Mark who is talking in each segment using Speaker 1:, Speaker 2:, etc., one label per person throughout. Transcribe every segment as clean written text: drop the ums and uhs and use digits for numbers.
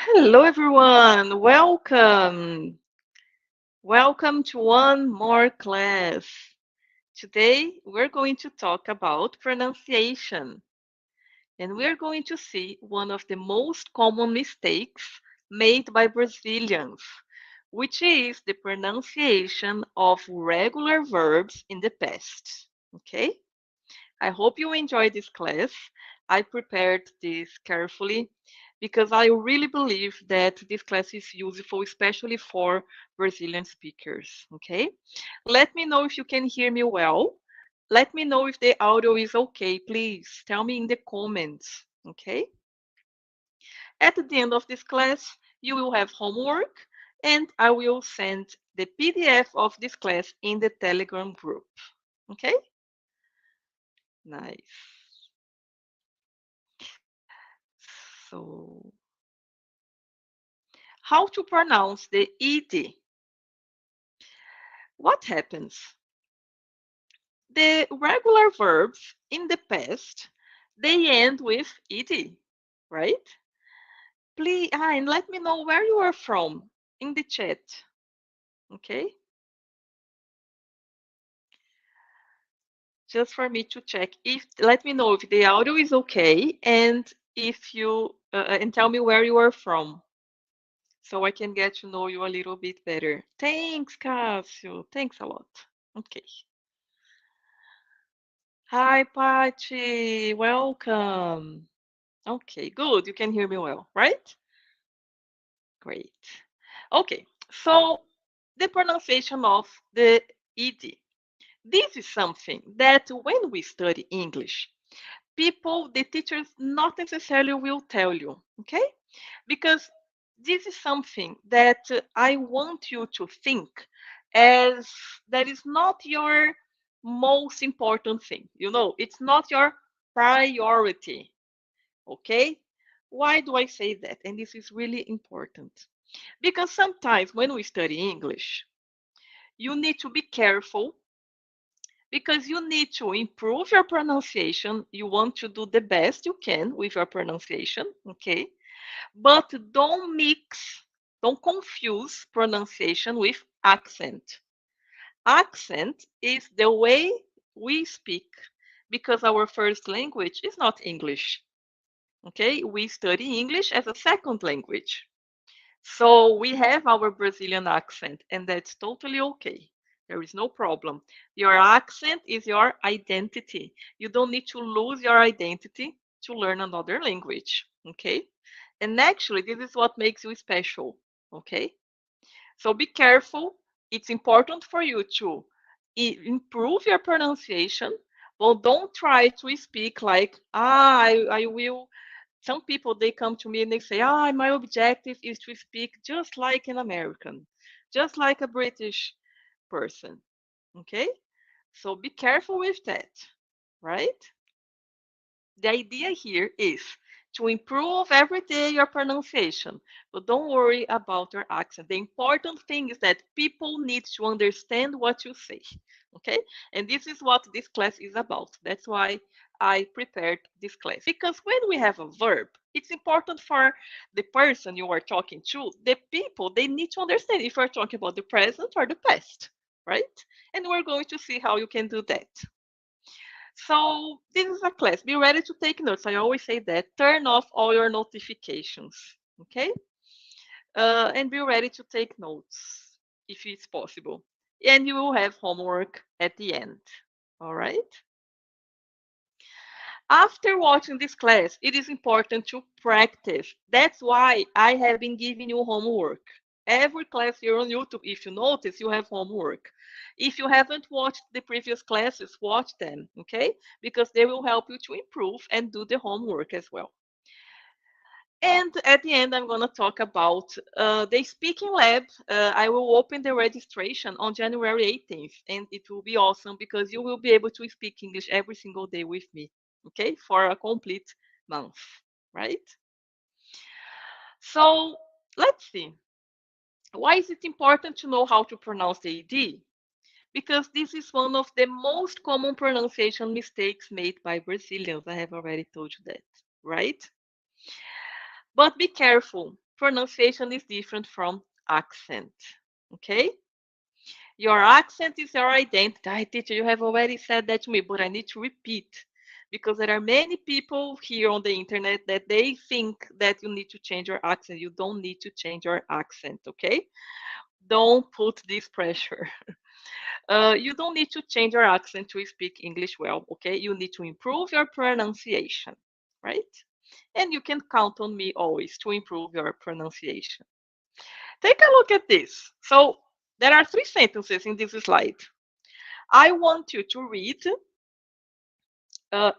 Speaker 1: Hello, everyone. Welcome. Welcome to one more class. Today, we're going to talk about pronunciation, and we're going to see one of the most common mistakes made by Brazilians, which is the pronunciation of regular verbs in the past. Okay? I hope you enjoyed this class. I prepared this carefully because I really believe that this class is useful, especially for Brazilian speakers. Okay? Let me know if you can hear me well. Let me know if the audio is okay. Please tell me in the comments. Okay? At the end of this class, you will have homework and I will send the PDF of this class in the Telegram group. Okay? Nice. So, how to pronounce the ed? What happens? The regular verbs in the past, they end with ed, right? Please, and let me know where you are from in the chat, okay? Just for me to check. If let me know if the audio is okay and if you and tell me where you are from so I can get to know you a little bit better. Thanks, Cássio. Thanks a lot. Okay. Hi, Pachi. Welcome. Okay, good. You can hear me well, right? Great. Okay, so the pronunciation of the ed. This is something that when we study English, people, the teachers, not necessarily will tell you, okay? Because this is something that I want you to think as that is not your most important thing. You know, it's not your priority, okay? Why do I say that? And this is really important. Because sometimes when we study English, you need to be careful because you need to improve your pronunciation. You want to do the best you can with your pronunciation, okay? But don't confuse pronunciation with accent. Accent is the way we speak because our first language is not English, okay? We study English as a second language. So we have our Brazilian accent, and that's totally okay. There is no problem. Your accent is your identity. You don't need to lose your identity to learn another language, okay? And actually, this is what makes you special, okay? So be careful. It's important for you to improve your pronunciation, but don't try to speak like, I will some people they come to me and they say, my objective is to speak just like an American, just like a British person. Okay? So be careful with that, right? The idea here is to improve every day your pronunciation, but don't worry about your accent. The important thing is that people need to understand what you say. Okay? And this is what this class is about. That's why I prepared this class. Because when we have a verb, it's important for the person you are talking to, the people, they need to understand if you're talking about the present or the past, right? And we're going to see how you can do that. So this is a class. Be ready to take notes. I always say that. Turn off all your notifications, okay? And be ready to take notes if it's possible. And you will have homework at the end, all right? After watching this class, it is important to practice. That's why I have been giving you homework. Every class here on YouTube, if you notice, you have homework. If you haven't watched the previous classes, watch them, okay? Because they will help you to improve and do the homework as well. And at the end, I'm going to talk about the speaking lab. I will open the registration on January 18th, and it will be awesome because you will be able to speak English every single day with me, okay, for a complete month, right? So let's see. Why is it important to know how to pronounce the ED? Because this is one of the most common pronunciation mistakes made by Brazilians. I have already told you that, right? But be careful. pronunciation is different from accent. Okay? Your accent is your identity. Hi, teacher, you have already said that to me, but I need to repeat because there are many people here on the internet that they think that you need to change your accent. You don't need to change your accent, okay? Don't put this pressure. You don't need to change your accent to speak English well, okay? You need to improve your pronunciation, right? And you can count on me always to improve your pronunciation. Take a look at this. So there are 3 sentences in this slide. I want you to read,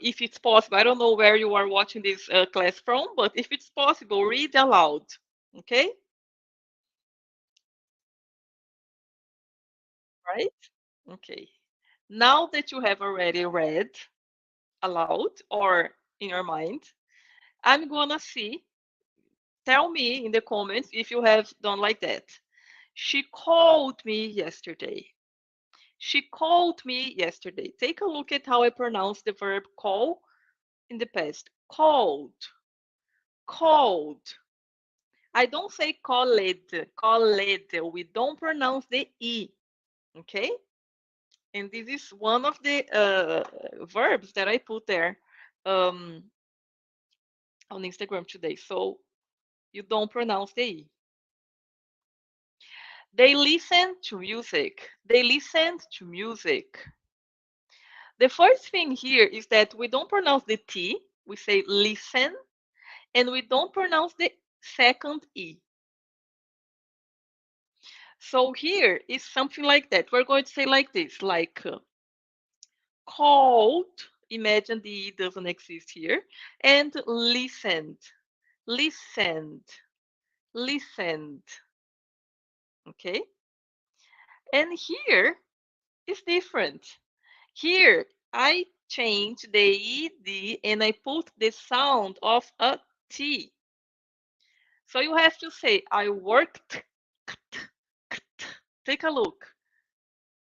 Speaker 1: if it's possible. I don't know where you are watching this class from, but if it's possible, read aloud, okay? Right? Okay. Now that you have already read aloud or in your mind, I'm gonna see, tell me in the comments if you have done like that. She called me yesterday. She called me yesterday. Take a look at how I pronounce the verb call in the past. Called. Called. I don't say called. Called. We don't pronounce the E. Okay? And this is one of the verbs that I put there on Instagram today. So you don't pronounce the E. They listen to music. They listened to music. The first thing here is that we don't pronounce the T. We say listen. And we don't pronounce the second E. So here is something like that. We're going to say like this, like called. Imagine the E doesn't exist here. And listened. Listened. Listened. Okay? And here is different. Here, I change the ED and I put the sound of a T. So you have to say, I worked. Take a look.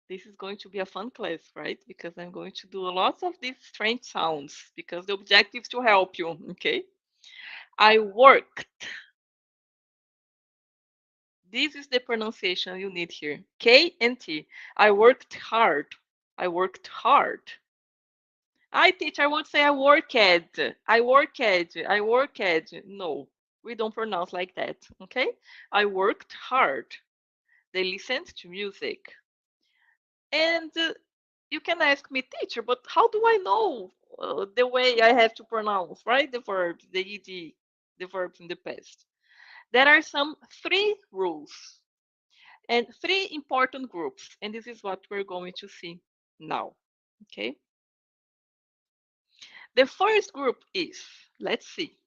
Speaker 1: This is going to be a fun class, right? Because I'm going to do lots of these strange sounds because the objective is to help you, okay? I worked. This is the pronunciation you need here. K and T. I worked hard. I worked hard. I teach, I won't say I worked. I worked. I worked. No, we don't pronounce like that, okay? I worked hard. They listened to music. And you can ask me, teacher, but how do I know the way I have to pronounce, right? The verbs, the ed, the verbs in the past. There are some 3 rules and 3 important groups, and this is what we're going to see now, okay? The first group is, let's see.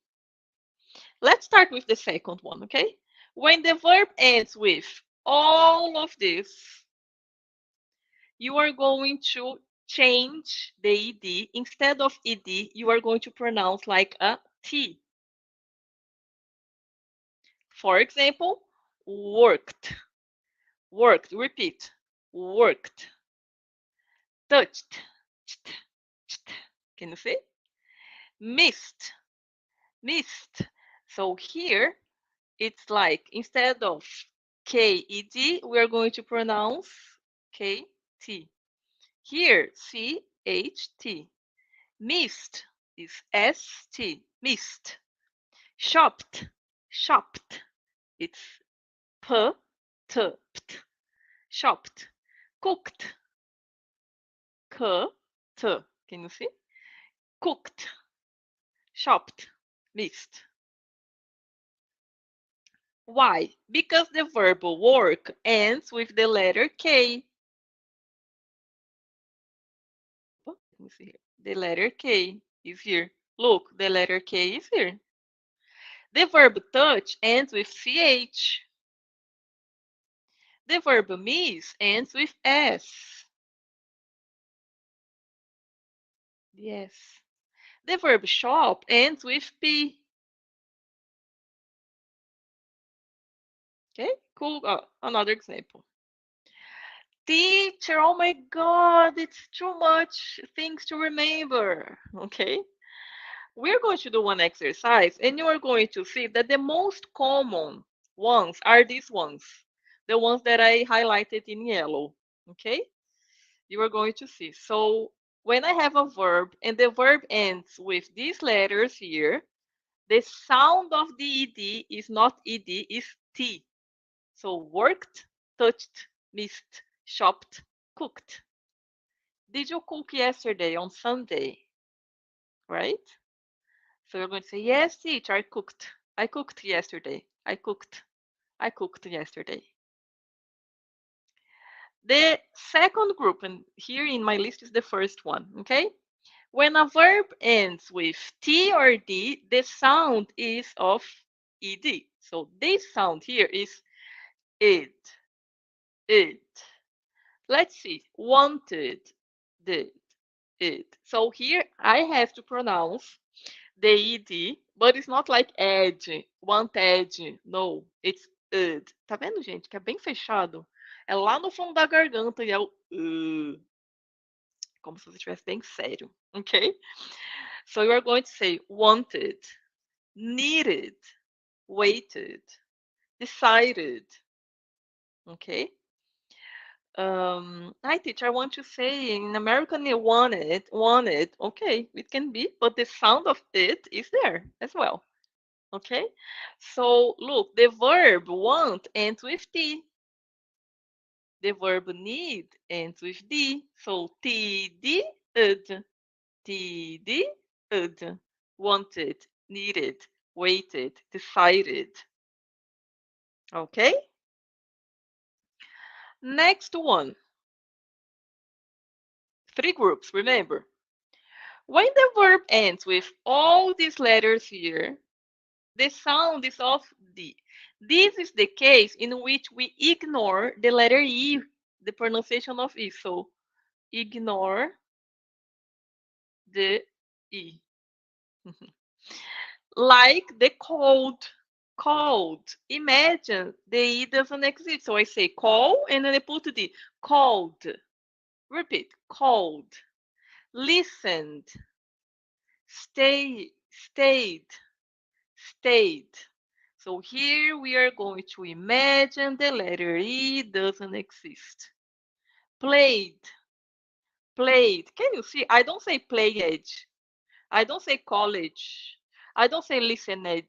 Speaker 1: Let's start with the second one, okay? When the verb ends with all of this, you are going to change the ed. Instead of ed, you are going to pronounce like a t. For example, worked. Worked. Repeat. Worked. Touched. Can you see? Missed. Missed. So here it's like instead of KED, we are going to pronounce KT. Here, CHT. Missed is ST. Missed. Shopped. Shopped. It's P-T. Shopped. Cooked. K-T. Can you see? Cooked. Shopped. Missed. Why? Because the verb work ends with the letter K. Let me see here. The letter K is here. Look, the letter K is here. The verb touch ends with CH. The verb miss ends with S. Yes. The verb shop ends with P. Okay, cool. Another example. Teacher, oh my God, it's too much things to remember. Okay. we're going to do one exercise, and you are going to see that the most common ones are these ones, the ones that I highlighted in yellow. Okay? You are going to see. So when I have a verb and the verb ends with these letters here, the sound of the ed is not ed, it's t. So worked, touched, missed, shopped, cooked. Did you cook yesterday on Sunday? Right? So you're going to say, yes, teacher, I cooked. I cooked yesterday. I cooked. I cooked yesterday. The second group, and here in my list is the first one, okay? When a verb ends with T or D, the sound is of ED. So this sound here is it, it. Let's see, wanted, did, it. So here I have to pronounce the ed, but it's not like ed, wanted. No, it's ed. Tá vendo, gente? Que é bem fechado. É lá no fundo da garganta e é o como se você estivesse bem sério, ok? So you are going to say wanted, needed, waited, decided, okay? Hi teacher, I want to say in American you wanted, okay, it can be, but the sound of it is there as well. Okay, so look, the verb want ends with T. The verb need ends with D. So TD, ed. TD, ed. Wanted, needed, waited, decided. Okay, next one. Three groups, remember. When the verb ends with all these letters here, the sound is of D. This is the case in which we ignore the letter E, the pronunciation of E. So ignore the E. Like the cold, cold. Imagine the E doesn't exist. So I say call and then I put the D. Cold. Repeat. Cold. Listened. Stayed. Stayed. So here we are going to imagine the letter E doesn't exist. Played. Played. Can you see? I don't say played. I don't say college. I don't say listened.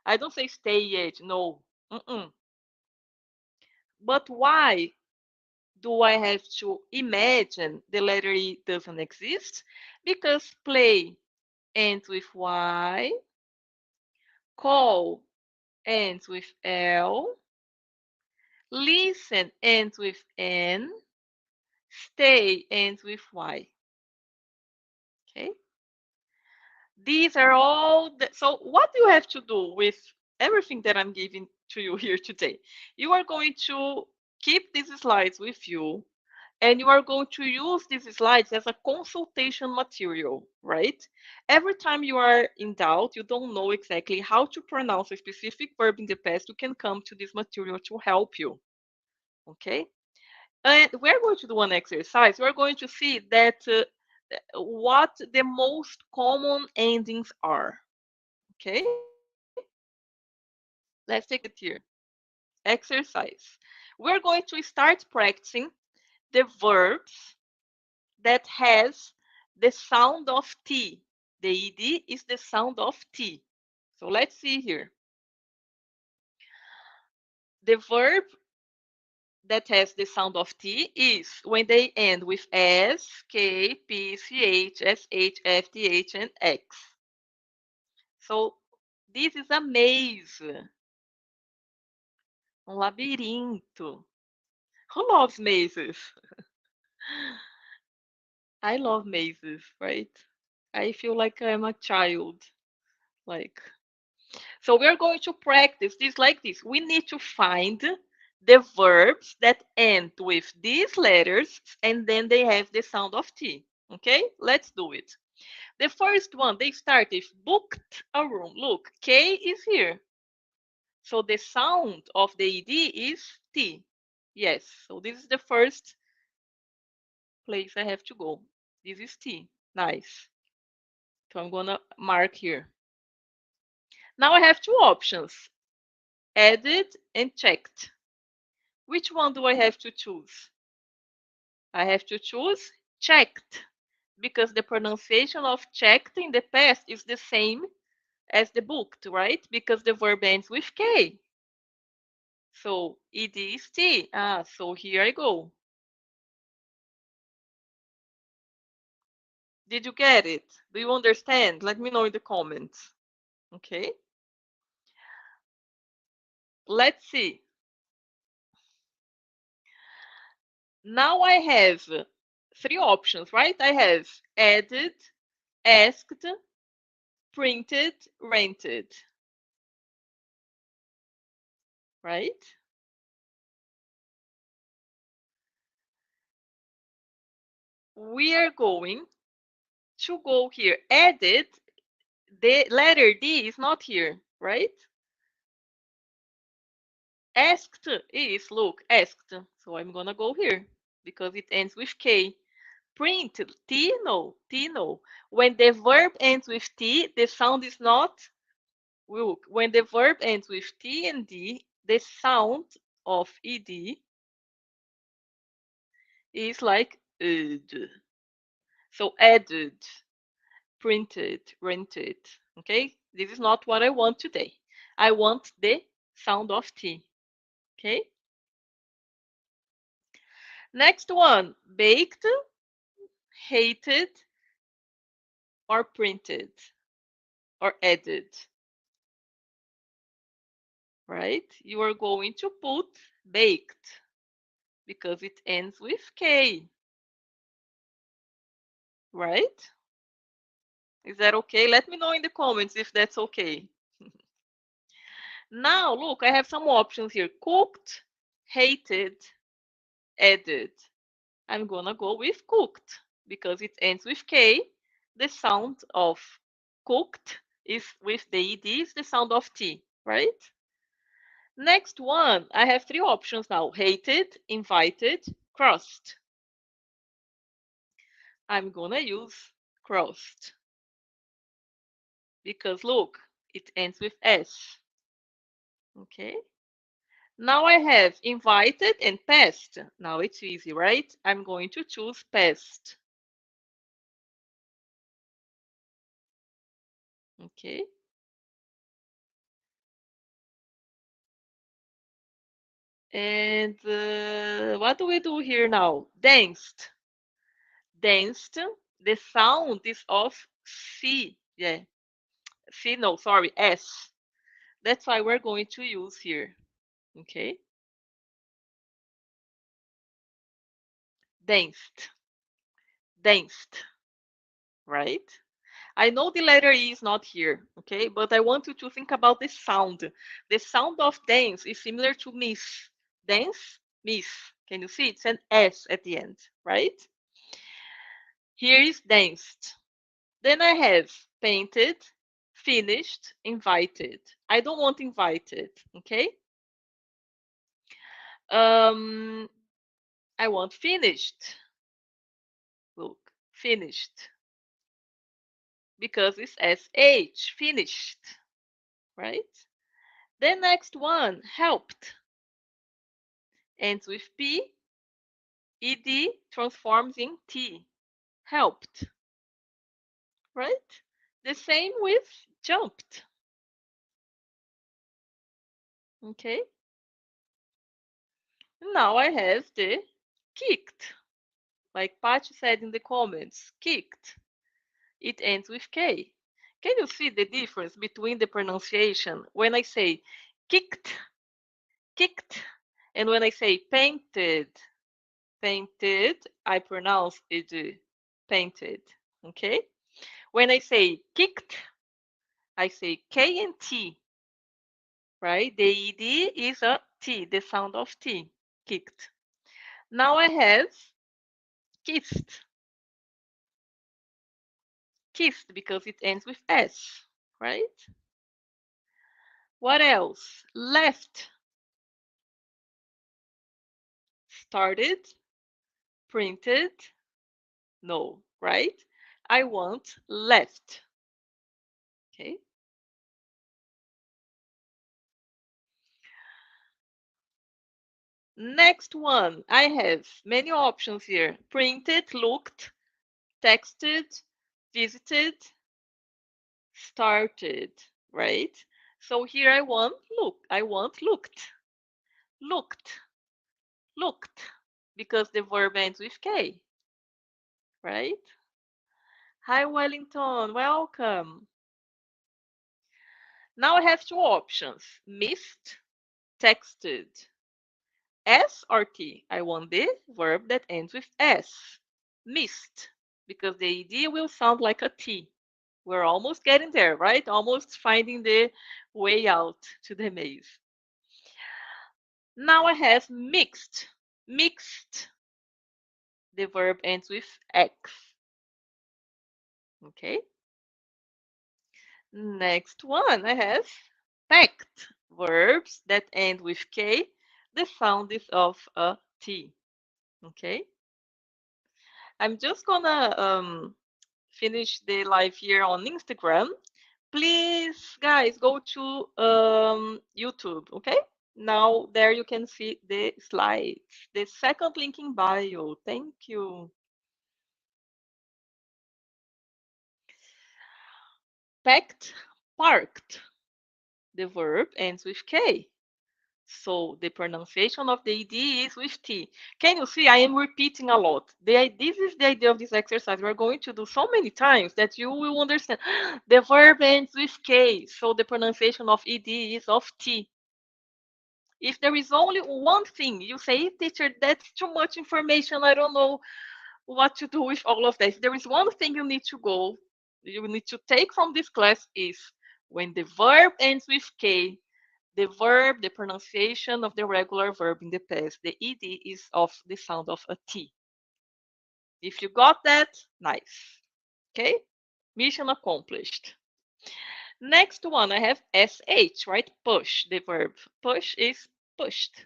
Speaker 1: I don't say stayed. No. Mm-mm. But why do I have to imagine the letter E doesn't exist? Because play ends with Y, call ends with L, listen ends with N, stay ends with Y. Okay? These are all so what you have to do with everything that I'm giving to you here today? You are going to keep these slides with you and you are going to use these slides as a consultation material, right? Every time you are in doubt, you don't know exactly how to pronounce a specific verb in the past, you can come to this material to help you, okay? And we're going to do one exercise. We're going to see that what the most common endings are. Okay? Let's take it here. Exercise. We're going to start practicing the verbs that has the sound of T. The ED is the sound of T. So let's see here. The verb that has the sound of T is when they end with S, K, P, C, H, S, H, F, T, H, and X. So this is a maze, labirinto. Who loves mazes? I love mazes, right? I feel like I'm a child. Like, so we're going to practice this like this. We need to find the verbs that end with these letters and then they have the sound of T. Okay, let's do it. The first one, they start with booked a room. Look, K is here. So the sound of the ED is T. Yes, so this is the first place I have to go. This is T. Nice. So I'm gonna mark here. Now I have two options, added and checked. Which one do I have to choose? I have to choose checked because the pronunciation of checked in the past is the same as the booked, right? Because the verb ends with K. So ed is T. So here I go. Did you get it? Do you understand? Let me know in the comments. Okay. Let's see. Now I have three options, right? I have added, asked, printed, rented, right? We are going to go here. Added, the letter D is not here, right? Asked is, look, asked. So I'm gonna go here because it ends with K. Print, T, no, T, no. When the verb ends with T, the sound is not, look, when the verb ends with T and D, the sound of ED is like ed. So added, printed, rented, okay? This is not what I want today. I want the sound of T, okay? Next one, baked, hated, or printed, or added, right? You are going to put baked because it ends with K, right? Is that okay? Let me know in the comments if that's okay. Now, look, I have some options here. Cooked, hated, added. I'm gonna go with cooked because it ends with K. The sound of cooked is with the ED, is the sound of T, right? Next one, I have three options now. Hated, invited, crossed. I'm gonna use crossed because look, it ends with S, okay? Now I have invited and past. Now it's easy, right? I'm going to choose past. Okay. And what do we do here now? Danced. Danced. The sound is of C. Yeah. C, no, sorry, S. That's why we're going to use here. Okay. Danced. Danced. Right? I know the letter E is not here, okay? But I want you to think about the sound. The sound of dance is similar to miss. Dance, miss. Can you see? It's an S at the end, right? Here is danced. Then I have painted, finished, invited. I don't want invited, okay? Um, I want finished. Look, finished. Because it's SH, finished, right? The next one, helped, ends with P, ED transforms in T, helped, right? The same with jumped, okay? Now I have the kicked, like Paty said in the comments, kicked. It ends with K. Can you see the difference between the pronunciation when I say kicked, kicked, and when I say painted, painted, I pronounce it painted, okay? When I say kicked, I say K and T, right? The ED is a T, the sound of T, kicked. Now I have kissed, kissed because it ends with S, right? What else? Left, started, printed, no, right? I want left. Okay. Next one, I have many options here. Printed, looked, texted, visited, started, right? So here I want looked, looked, looked, because the verb ends with K, right? Hi, Wellington, welcome. Now I have two options, missed, texted. S or T? I want the verb that ends with S. Missed, because the ED will sound like a T. We're almost getting there, right? Almost finding the way out to the maze. Now I have mixed. Mixed. The verb ends with X. Okay. Next one I have packed. Verbs that end with K. The sound is of a T. Okay. I'm just gonna finish the live here on Instagram. Please, guys, go to YouTube, okay? Now there you can see the slides. The second link in bio. Thank you. Packed, parked. The verb ends with K. So the pronunciation of the ED is with T. Can you see I am repeating a lot? This is the idea of this exercise. We're going to do so many times that you will understand. The verb ends with K, so the pronunciation of ED is of T. If there is only one thing, you say, teacher, that's too much information. I don't know what to do with all of that. If there is one thing you need to take from this class is when the verb ends with K, the verb, the pronunciation of the regular verb in the past, the ed is of the sound of a T. If you got that, nice. Okay, mission accomplished. Next one, I have sh, right? Push, the verb. Push is pushed.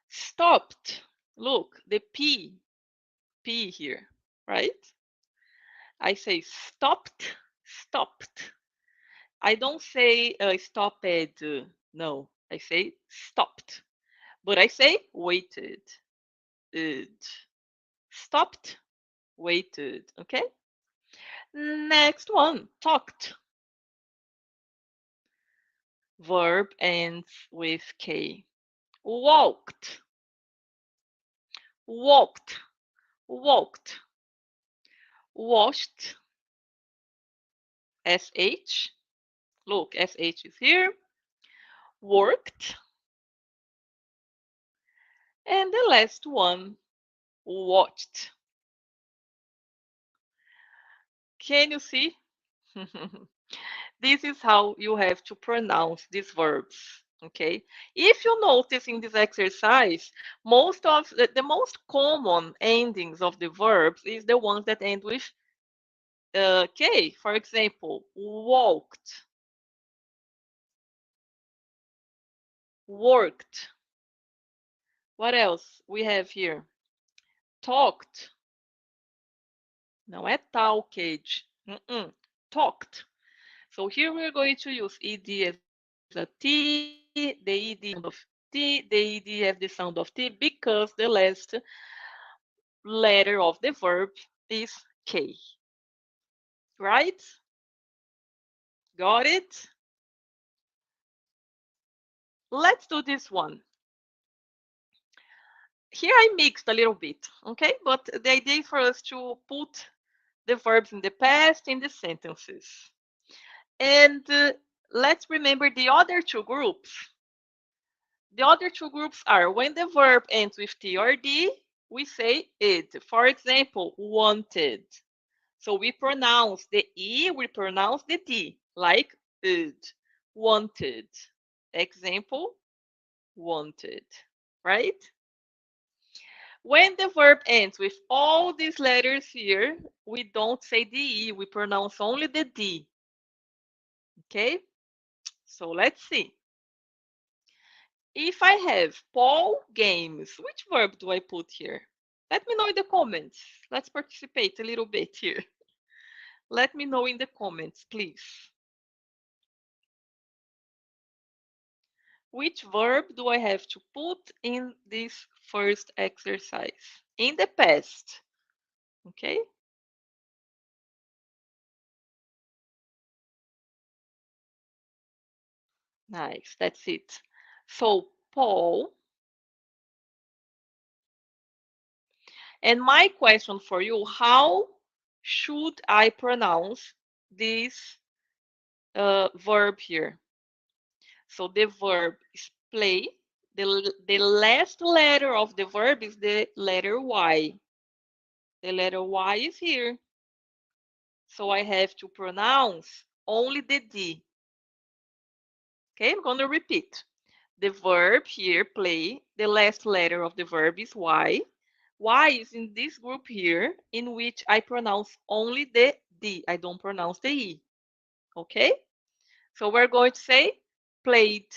Speaker 1: Stopped. Look, the P here, right? I say stopped, stopped. I don't say stopped. No, I say stopped. But I say waited. Stopped, waited. Okay. Next one, talked. Verb ends with K. Walked, walked, walked. Washed, sh. Look, sh is here. Worked. And the last one, watched. Can you see? This is how you have to pronounce these verbs. Okay. If you notice in this exercise, most of the most common endings of the verbs is the ones that end with K. For example, walked, worked. What else we have here? Talked. Não é talked. Talked. So here we're going to use ed as a T, the ed of T, the ed has the sound of T because the last letter of the verb is K. Right? Got it? Let's do this one. Here I mixed a little bit, okay? But the idea is for us to put the verbs in the past in the sentences. And let's remember the other two groups. The other two groups are when the verb ends with T or D, we say id. For example, wanted. So we pronounce the E, we pronounce the D, like id. Wanted. Example, wanted, right? When the verb ends with all these letters here, we don't say the E, we pronounce only the D. Okay? So let's see. If I have Paul games, which verb do I put here? Let me know in the comments. Let's participate a little bit here. Let me know in the comments, please. Which verb do I have to put in this first exercise? In the past, okay? Nice, that's it. So, Paul, and my question for you, how should I pronounce this verb here? So the verb is play. The last letter of the verb is the letter Y. The letter Y is here. So I have to pronounce only the D. Okay, I'm going to repeat. The verb here, play, the last letter of the verb is Y. Y is in this group here, in which I pronounce only the D. I don't pronounce the E. Okay? So we're going to say played.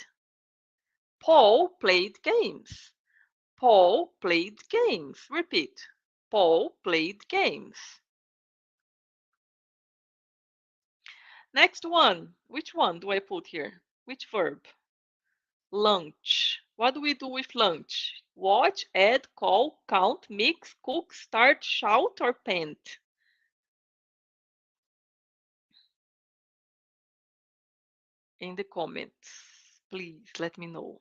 Speaker 1: Paul played games. Paul played games. Repeat. Paul played games. Next one. Which one do I put here? Which verb? Lunch. What do we do with lunch? Watch, add, call, count, mix, cook, start, shout, or paint? In the comments, please let me know.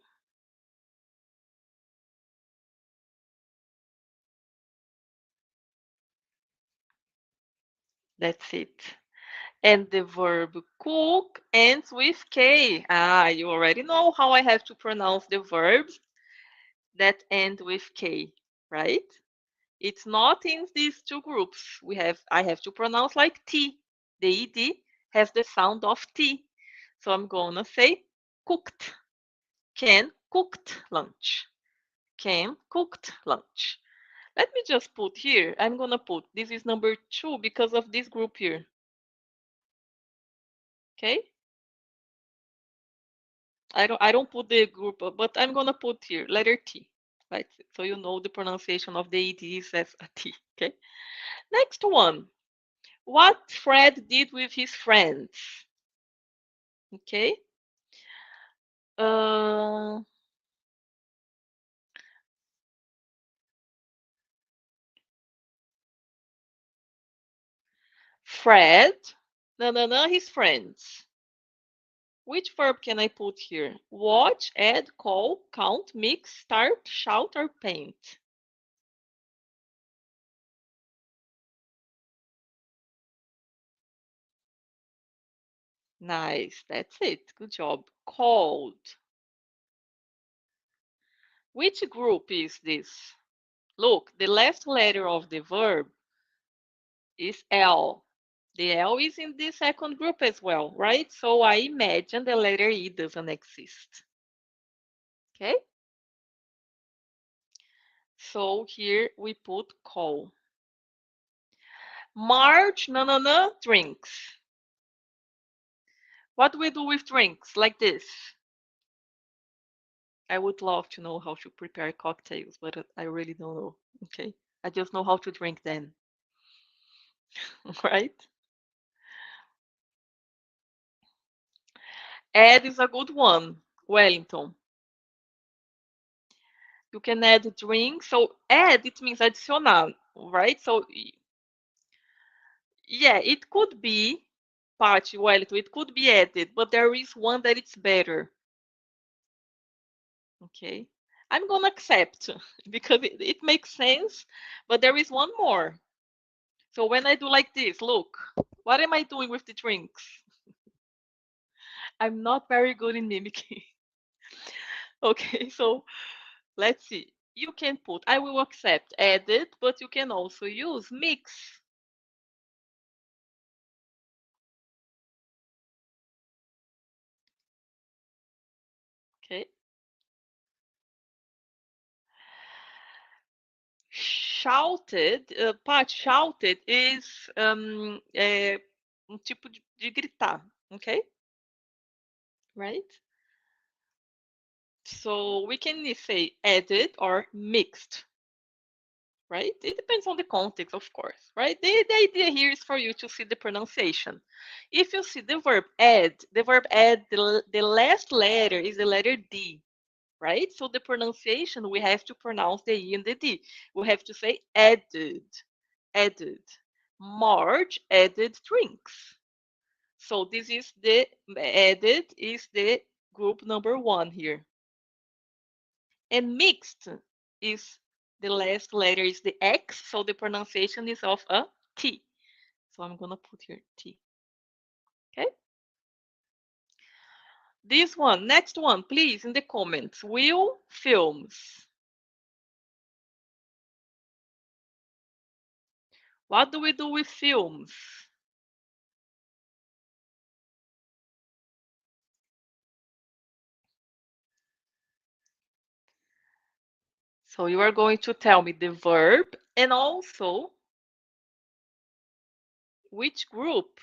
Speaker 1: That's it. And the verb cook ends with K. Ah, you already know how I have to pronounce the verbs that end with K, right? It's not in these two groups. I have to pronounce like T. The ED has the sound of T. So I'm gonna say cooked. Ken cooked lunch. Ken cooked lunch. Let me just put here, I'm gonna put, this is number 2 because of this group here. Okay? I don't put the group, but I'm gonna put here letter T. Right? So you know the pronunciation of the EDs as a T. Okay? Next one. What Fred did with his friends. Okay? Uh, Fred. No, his friends. Which verb can I put here? Watch, add, call, count, mix, start, shout, or paint? Nice, that's it. Good job. Called. Which group is this? Look, the last letter of the verb is L. The L is in the second group as well, right? So I imagine the letter E doesn't exist. Okay? So here we put call. March, no, drinks. What do we do with drinks? Like this. I would love to know how to prepare cocktails, but I really don't know. Okay? I just know how to drink them. Right? Add is a good one. Wellington. You can add drink. So add, it means adicionar, right? So yeah, it could be party Wellington. It could be added, but there is one that it's better. Okay. I'm gonna accept because it makes sense, but there is one more. So when I do like this, look, what am I doing with the drinks? I'm not very good in mimicking. Okay, so let's see. You can put, I will accept added, but you can also use mix. Okay. Shouted, part shouted is tipo de gritar, okay? Right? So we can say added or mixed. right? It depends on the context, of course, right? The idea here is for you to see the pronunciation. If you see the verb add, the last letter is the letter D, right? So the pronunciation, we have to pronounce the E and the D. We have to say added, added. Marge added drinks. So this is the added is the group number 1 here. And mixed is the last letter is the X, so the pronunciation is of a T. So I'm gonna put here T. Okay. This one, next one, please, in the comments. Will films. What do we do with films? So you are going to tell me the verb and also which group.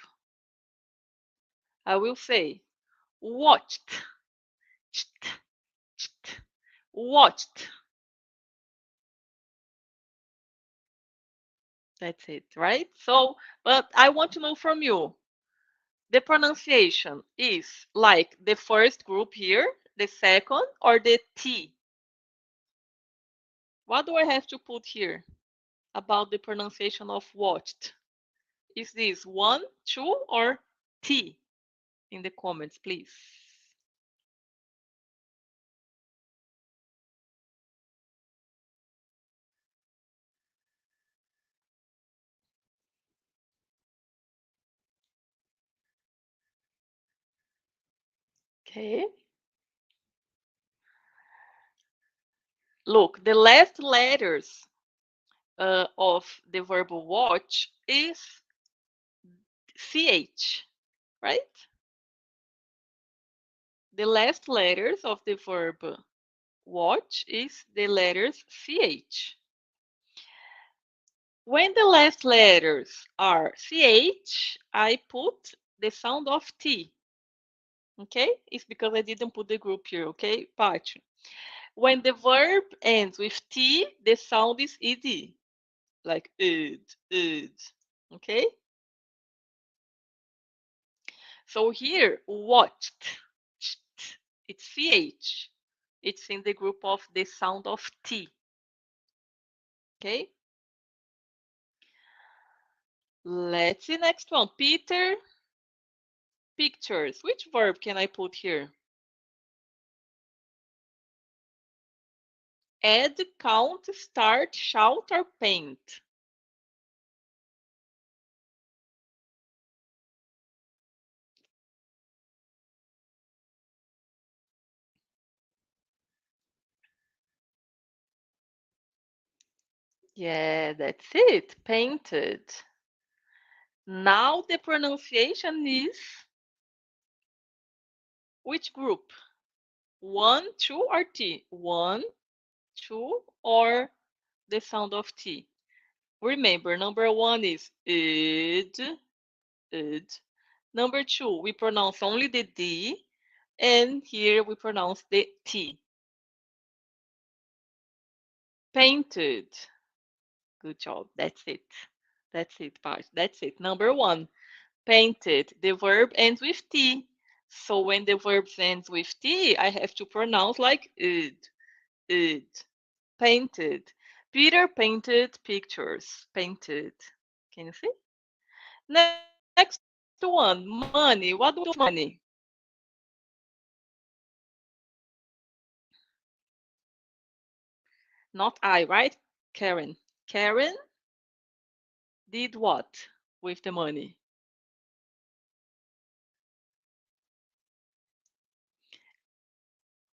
Speaker 1: I will say watched, watched. That's it, right? So, but I want to know from you, the pronunciation is like the first group here, the second, or the T? What do I have to put here about the pronunciation of watched? Is this 1, 2, or T? In the comments, please. Okay. Look, the last letters of the verb watch is CH, right? The last letters of the verb watch is the letters CH. When the last letters are CH, I put the sound of T. Okay? It's because I didn't put the group here, okay? Pátio. When the verb ends with T, the sound is ED. Like id, id. Okay? So here, watched. It's CH. It's in the group of the sound of T. Okay? Let's see next one. Peter, pictures. Which verb can I put here? Add, count, start, shout, or paint. Yeah, that's it. Painted. Now the pronunciation is which group? 1, 2, or T? 1, 2, or the sound of T? Remember, number 1 is id, id. Number 2, we pronounce only the D, and here we pronounce the T. Painted. Good job. That's it. That's it, Paz. That's it. Number 1, painted. The verb ends with T. So when the verb ends with T, I have to pronounce like id, id. Painted. Peter painted pictures. Painted. Can you see? Next one, money. What do money? Not I, right? Karen. Karen did what with the money?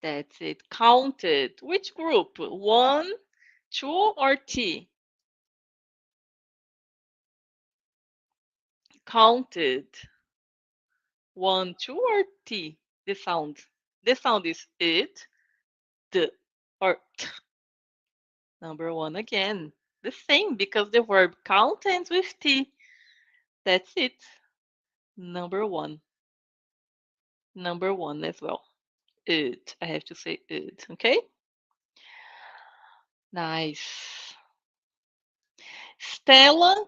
Speaker 1: That's it. Counted. Which group? 1, 2, or T? Counted. 1, 2, or T? The sound. The sound is it, the, or t. Number 1 again. The same because the verb count ends with T. That's it. Number 1. Number 1 as well. It. I have to say it. Okay? Nice. Stella,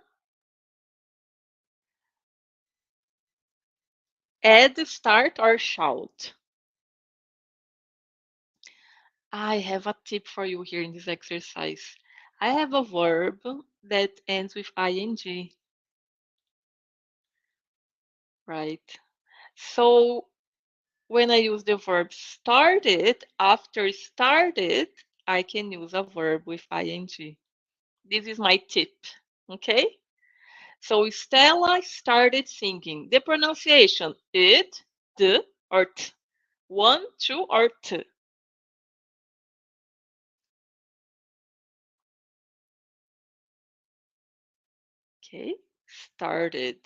Speaker 1: add, start, or shout. I have a tip for you here in this exercise. I have a verb that ends with ing, right? So when I use the verb started, after started, I can use a verb with ing. This is my tip, okay? So Stella started singing. The pronunciation, it, the, or t. One, two, or t. Okay, started.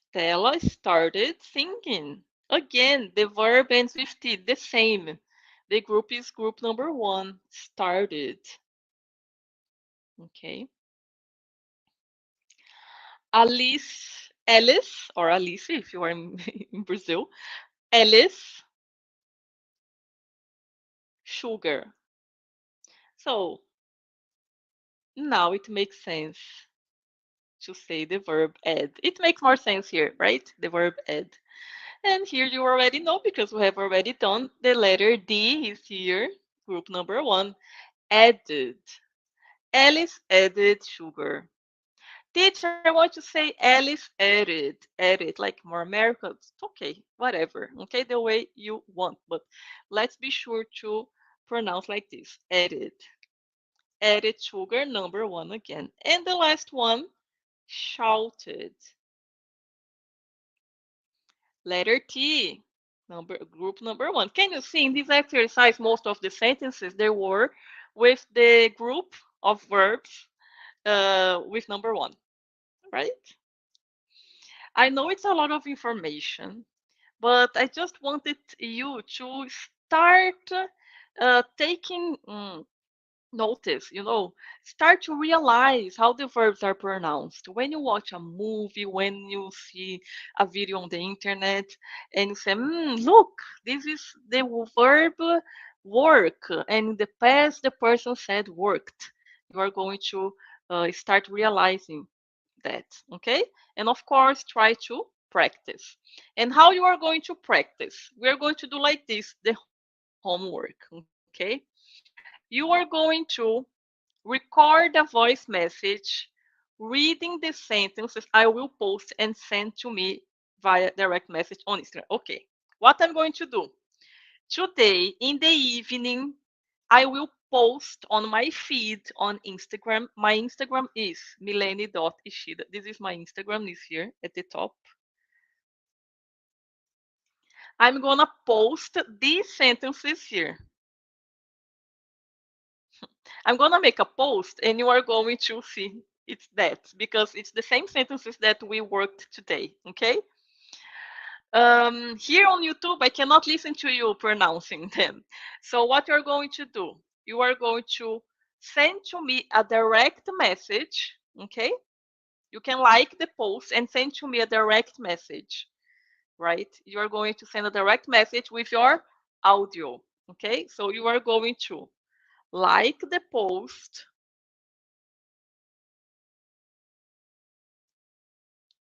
Speaker 1: Stella started singing. Again, the verb ends with T, the same. The group is group number one, started. Okay. Alice, or Alice if you are in, in Brazil, Alice, sugar. So now it makes sense to say the verb add. It makes more sense here, right? The verb add. And here you already know because we have already done the letter D is here, group number one, added. Alice added sugar. Teacher, I want to say Alice added, like more American. Okay, whatever. Okay, the way you want, but let's be sure to pronounce like this. Added sugar, number one again. And the last one, shouted. Letter T, group number one. Can you see in this exercise most of the sentences they were with the group of verbs with number one, right? I know it's a lot of information, but I just wanted you to start taking notice, start to realize how the verbs are pronounced. When you watch a movie, when you see a video on the internet, and you say, look, this is the verb work, and in the past the person said worked. You are going to start realizing that, okay? And of course, try to practice. And how you are going to practice? We are going to do like this, the homework, okay? You are going to record a voice message reading the sentences I will post and send to me via direct message on Instagram. Okay, what I'm going to do today in the evening, I will post on my feed on Instagram. My Instagram is milene.ishida. This is my Instagram, is here at the top. I'm gonna post these sentences here. I'm gonna make a post and you are going to see it's that because it's the same sentences that we worked today, okay? Here on YouTube, I cannot listen to you pronouncing them. So what you're going to do, you are going to send to me a direct message, okay? You can like the post and send to me a direct message, right? You are going to send a direct message with your audio, okay? So you are going to like the post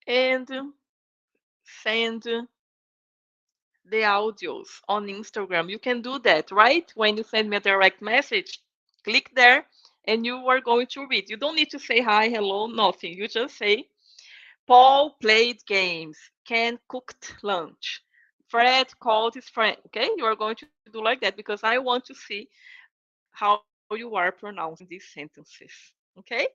Speaker 1: and send the audios on Instagram. You can do that, right? When you send me a direct message, click there and you are going to read. You don't need to say hi, hello, nothing. You just say, Paul played games, Ken cooked lunch, Fred called his friend. Okay, you are going to do like that because I want to see how you are pronouncing these sentences. Okay,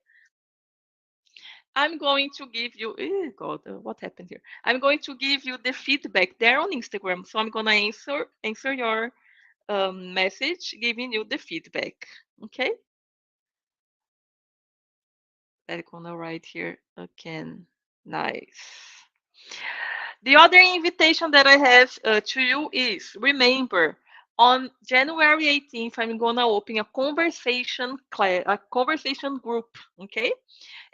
Speaker 1: I'm going to give you, God, what happened here? I'm going to give you the feedback there on Instagram. So I'm gonna answer your message, giving you the feedback. Okay, I'm gonna write here again. Nice. The other invitation that I have to you is remember on January 18th, I'm gonna open a conversation class, a conversation group. Okay,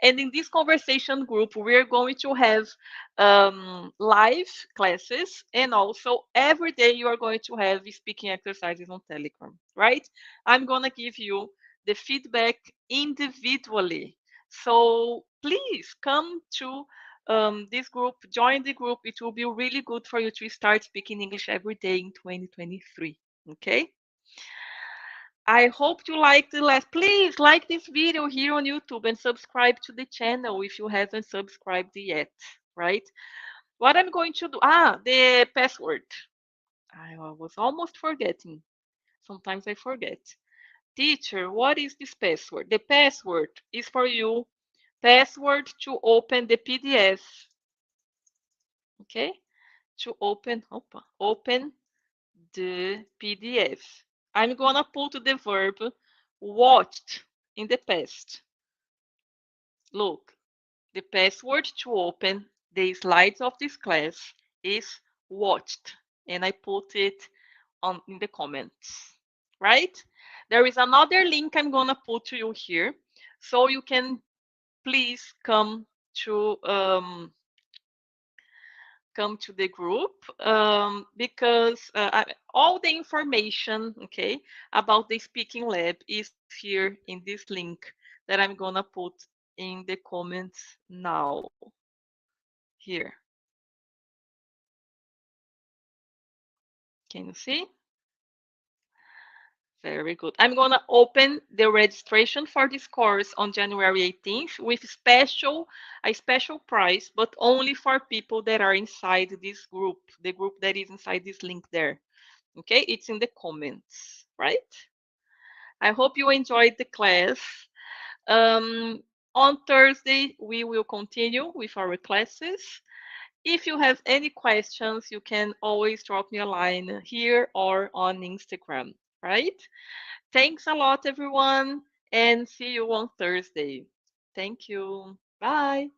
Speaker 1: and in this conversation group, we're going to have live classes, and also every day you are going to have speaking exercises on Telegram, right? I'm going to give you the feedback individually. So please come to this group, join the group. It will be really good for you to start speaking English every day in 2023. Okay? I hope you liked the last. Please like this video here on YouTube and subscribe to the channel if you haven't subscribed yet, right? What I'm going to do, the password. I was almost forgetting. Sometimes I forget. Teacher, what is this password? The password is for you. Password to open the PDF. Okay? To open the PDF. I'm gonna put the verb watched in the past. Look, the password to open the slides of this class is watched, and I put it on in the comments, right? There is another link I'm gonna put to you here, so you can please come to the group because all the information, okay, about the speaking lab is here in this link that I'm gonna put in the comments now. Here, can you see? Very good. I'm gonna open the registration for this course on January 18th with a special price, but only for people that are inside this group, the group that is inside this link there. Okay, it's in the comments, right? I hope you enjoyed the class. Um, on Thursday, we will continue with our classes. If you have any questions, you can always drop me a line here or on Instagram, right? Thanks a lot, everyone, and see you on Thursday. Thank you. Bye.